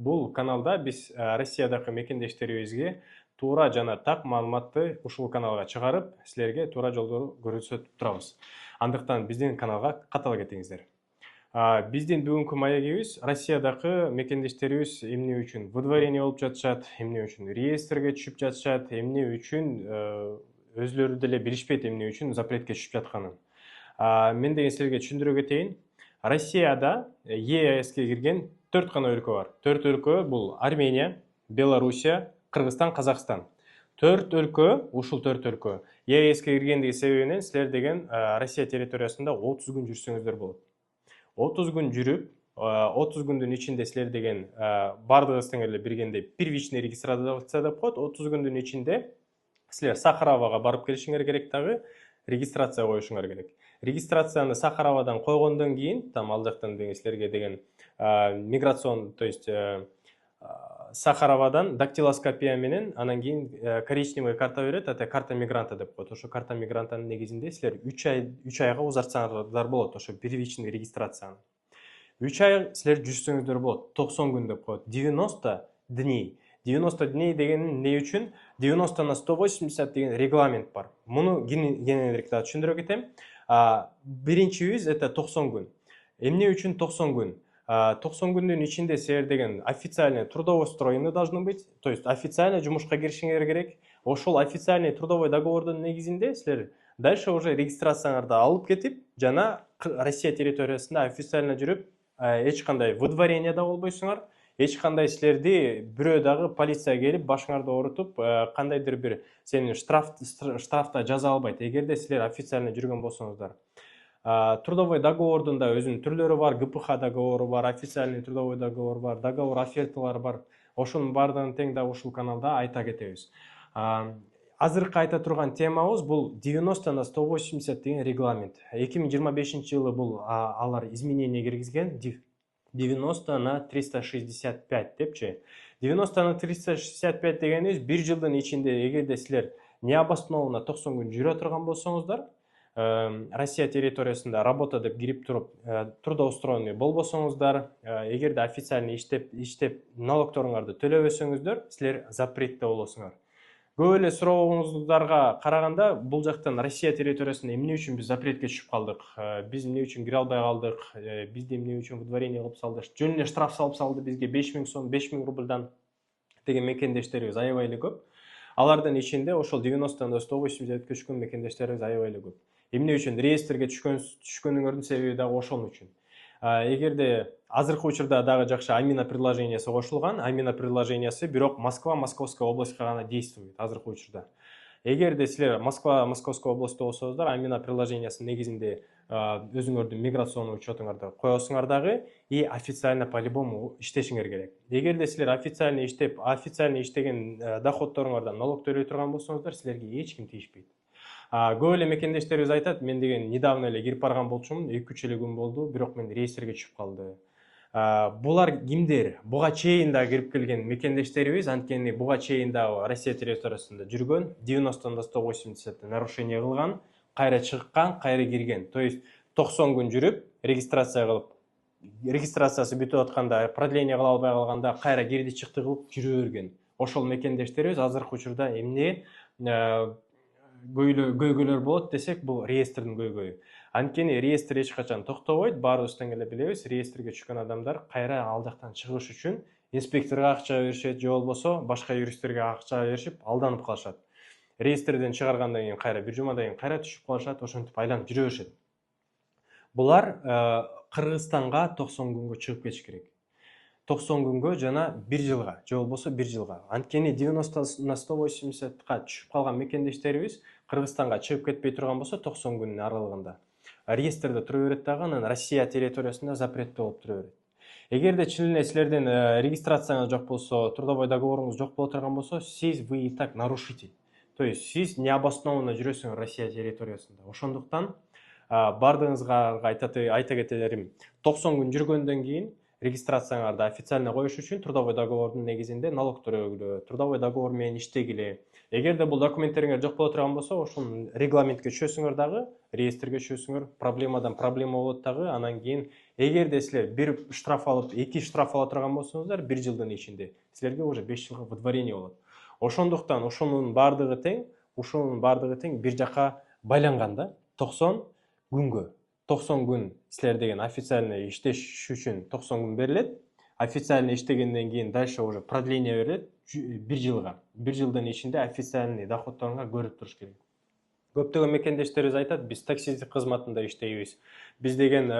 Бул каналда биз Россиядагы мекендештерибизге туура жана так маалыматты ушул каналга чыгарып, силерге туура жолдорду көрсөтүп турабыз. Андыктан биздин каналга катыла кетиңиздер. Биздин бүгүнкү маегибиз Россиядагы мекендештерибиз эмне үчүн выдворение болуп жатышат, эмне үчүн реестрге түшүп жатышат, эмне үчүн өзлөрү деле билишпейт эмне үчүн запретке түшүп жатканын. Мен деген силерге түшүндүрө кетейин. Россияда ЕСке кирген 4 гана өлкө бар. 4 өлкө бул Армения, Белоруссия, Кыргызстан, Казакстан. 4 өлкө, ушул 4 өлкө ЕСке киргендиги себебинен силер деген Россия территориясында 30 күн жүрсөңүздөр болот. 30 күн жүрүп, 30 күндүн ичинде силер деген бардыгыңыз тең эле биргенде первичный регистрация деп коет. 30 күндүн ичинде силер Сахаровага барып келишиңер керек, дагы регистрация коюшуңар керек. Регистрацияны Сахаровадан койгондон кийин, там ал жактан деген силерге деген миграцион, то есть Сахаровадан дактилоскопия менен анан кийин коричневый карта берет, это карта мигранта деп коет. Ошо карта мигрантанын негизинде силер 3 айга узартсаңар болот ошо первичный регистрацияны. 3 ай силер жүрсөңүздөр болот. 90 күн деп коет. 90 дней. 90 дней деген эмне үчүн? 90 на 180 деген регламент бар. Муну кененирээк да түшүндүрө кетем. Биринчибиз это 90 күн. Эмне үчүн 90 күн? 90 күндүн ичинде силер деген официальный трудоустроены должны быть, то есть официально жумушка киришиңер керек. Ошол официальный трудовой договордун негизинде силер дальше уже регистрацияңарды алып кетип, жана Россия территориясында официально жүрүп, эч кандай выдворение да болбойсуңар, эч кандай силерди бирөө дагы полиция келип башыңарды оорутуп, кандайдыр бир сени штрафта жаза албайт, эгерде силер официально жүргөн болсоңуздар. Трудовой договордун да өзүнүн түрлөрү бар, ГПХ договору бар, официальный трудовой договор бар, договор оферталар бар. Ошонун баардыгын тең да ушул каналда айта кетебиз. Азыркы айта турган темабыз бул 90 на 180 деген регламент. 2025 жылы бул алар изменение киргизген 90 на 365 депчи. 90 на 365 дегенибиз 1 жылдын ичинде эгерде силер необоснованно 90 күн жүрө турган болсоңуздар, Россия территориясында работа деп кирип туруп, трудоустроенный болбосоңуздар, эгерде официальный иштеп налогторуңарды төлөбөсөңүздөр, силер запретте болосуңар. Көп эле сурооңуздарга караганда бул жактан Россия территориясында эмне үчүн биз запретке түшүп калдык, биз эмне үчүн кире албай калдык, бизди эмне үчүн выдворение кылып салды, жөн эле штраф салып салды бизге 5000 сом, 5000 рубльдан деген мекендештерибиз аябай эле көп. Алардын ичинде ошол 90-дан 180-ге түшкөн мекендештерибиз аябай эле көп. Эмне үчүн реестрге түшкөнүңөрдүн себеби дагы ошон үчүн. Эгерде азыркы учурда дагы жакшы Амина приложениясы кошулган, Амина приложениясы бирок Москва, Московская областька гана действует азыркы учурда. Эгерде силер Москва, Московская областьта болсоңуздар, Амина приложениясы негизинде өзүңөрдүн миграционный учетуңарды коесуңар дагы и официально по-любому иштешиңер керек. Эгерде силер официально иштеген доходторуңардан налог төлөй турган болсоңуздар, силерге эч ким тийишпейт. Көп эле мекендештерибиз айтат, мен деген недавно эле кирип барган болчумун, 2-3 эле күн болду, бирок мен реестрге түшүп калды. Булар кимдер? Буга чейин да кирип келген мекендештерибиз, анткени буга чейин да Россия территориясында жүргөн, 90 на 180 нарушение кылган, кайра чыккан, кайра кирген. То есть 90 күн жүрүп, регистрация кылып, регистрациясы бүтүп атканда, продление кыла албай калганда кайра кирди чыкты кылып жүрө берген. Ошол мекендештерибиз азыркы учурда эмне көйгөйлөр болот десек, бул реестрдин көйгөйү. Анткени реестр эч качан токтобойт, баарыбыз тең эле билебиз, реестрге түшкөн адамдар кайра ал жактан чыгыш үчүн инспекторго акча беришет, же болбосо башка юристтерге акча беришип алданып калышат. Реестрден чыгаргандан кийин кайра бир жумадан кийин кайра түшүп калышат, ошентип айланып жүрө беришет. Булар Кыргызстанга 90 күнгө чыгып кетиш керек. 90 күнгө жана 1 жылга, же болбосо 1 жылга. Анткени 90 на 180га түшүп калган мекендештерибиз Кыргызстанга чыгып кетпей турган болсо 90 күнүн аралыгында реестрде тура берет дагы, анан Россия территориясында запретте болуп тура берет. Эгерде чын эле силердин регистрацияңыз жок болсо, трудовой договоруңуз жок боло турган болсо, вы и так нарушитель. То есть сиз необоснованно жүрөсүңөр Россия территориясында. Ошондуктан бардыгыңызга айта кетерим, 90 күн жүргөндөн кийин регистрацияңарды официально коюш үчүн трудовой договордун негизинде налог төлөгүлө, трудовой договор менен иштегиле. Эгерде бул документтериңер жок боло турган болсо, ошонун регламентке түшөсүңөр дагы, реестрге түшөсүңөр, проблемадан проблема болот дагы. Анан кийин эгерде силер бир штраф алып, 2 штраф ала турган болсоңуздар, 1 жылдын ичинде силерге уже 5 жылга выдворение болот. Ошондуктан ошонун бардыгы тең бир жака байланган да. 90 күнгө. 90 күн силер деген официально иштеш үчүн 90 күн берилет. Официально иштегенден кийин дальше уже продление берилет 1 жылга. 1 жылдын ичинде официальный доходторуңар көрүп туруш керек. Көптөгөн мекендештерибиз айтат, биз таксиздик кызматында иштейбиз. Биз деген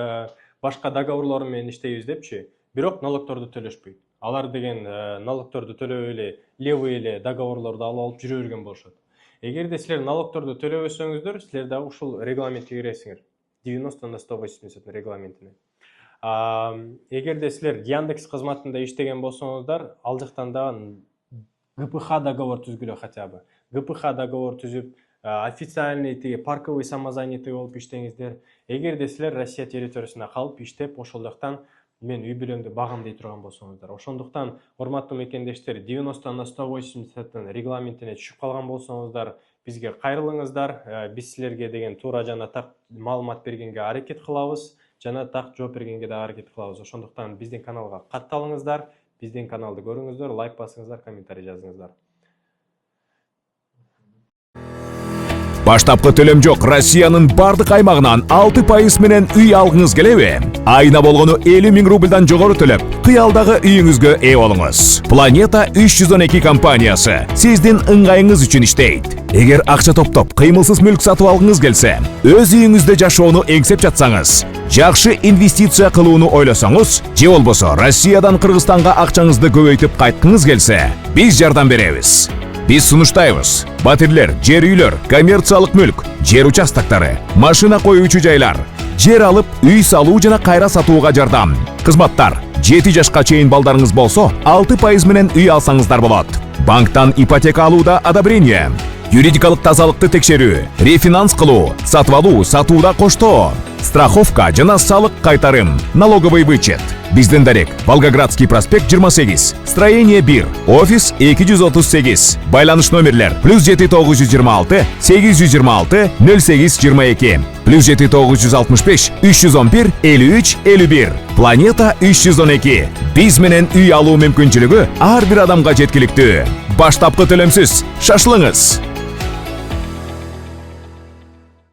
башка договорлор менен иштейбиз депчи, бирок налогторду төлөшпөйт. Алар деген налогторду төлөбөй эле, левый эле договорлорду алып жүрө берген болушат. Эгерде силер налогторду төлөбөсөңүздөр, силер дагы ушул регламентке киресиңер. 90/180 регламентине. Эгерде силер Яндекс кызматында иштеген болсоңуздар, ал жактан дагы ГПХ договор түзгүлө хотя бы. ГПХ договор түзүп, официальный парковый самозанятый болуп иштеңиздер. Эгерде силер Россия территориясында калып иштеп, ошол жактан мен үй бүлөмдү багам дей турган болсоңуздар. Ошондуктан урматтуу мекендештер, 90/180 регламентине түшүп калган болсоңуздар, бизге кайрылыңыздар. Биз силерге деген туура жана так маалымат бергенге аракет кылабыз, жана так жооп бергенге да аракет кылабыз. Ошондуктан биздин каналга катталыңыздар, биздин каналды көрүңүздөр, лайк басыңыздар, комментарий жазыңыздар. Баштапкы төлөм жок Россиянын бардык аймагынан 6% менен үй алгыңыз келеби? Айына болгону 50 000 рубльдан жогору төлөп, кыялдагы үйүңүзгө ээ болуңуз. Planeta 312 компаниясы сиздин ыңгайыңыз үчүн иштейт. Эгер акча топтоп, кыймылсыз мүлк сатып алгыңыз келсе, өз үйүңүздө жашоону эңсеп жатсаңыз, жакшы инвестиция кылууну ойлосоңуз, же болбосо Россиядан Кыргызстанга акчаңызды көбөйтүп кайткыңыз келсе, биз жардам беребиз. Биз сунуштайбыз. Батирлер, жер үйлөр, коммерциялык мүлк, жер участоктары, машина коюучу жайлар, жер алып, үй салуу жана кайра сатууга жардам. Кызматтар: 7 жашка чейин балдарыңыз болсо, 6% менен үй алсаңыздар болот. Банктан ипотека алууда одобрение, юридикалык тазалыкты текшерүү, рефинанс кылуу, сатып алуу, сатууда коштоо, страховка жана салык кайтарым, налоговый вычет. Биздин дарек: Волгоградский проспект 28, строение 1, офис 238. Байланыш номерлер: +7926 826 0822, +7965 311 53 51. Planeta 312. Биз менен үй алуу мүмкүнчүлүгү ар бир адамга жеткиликтүү. Баштапкы төлөмсүз. Шашылыңыз.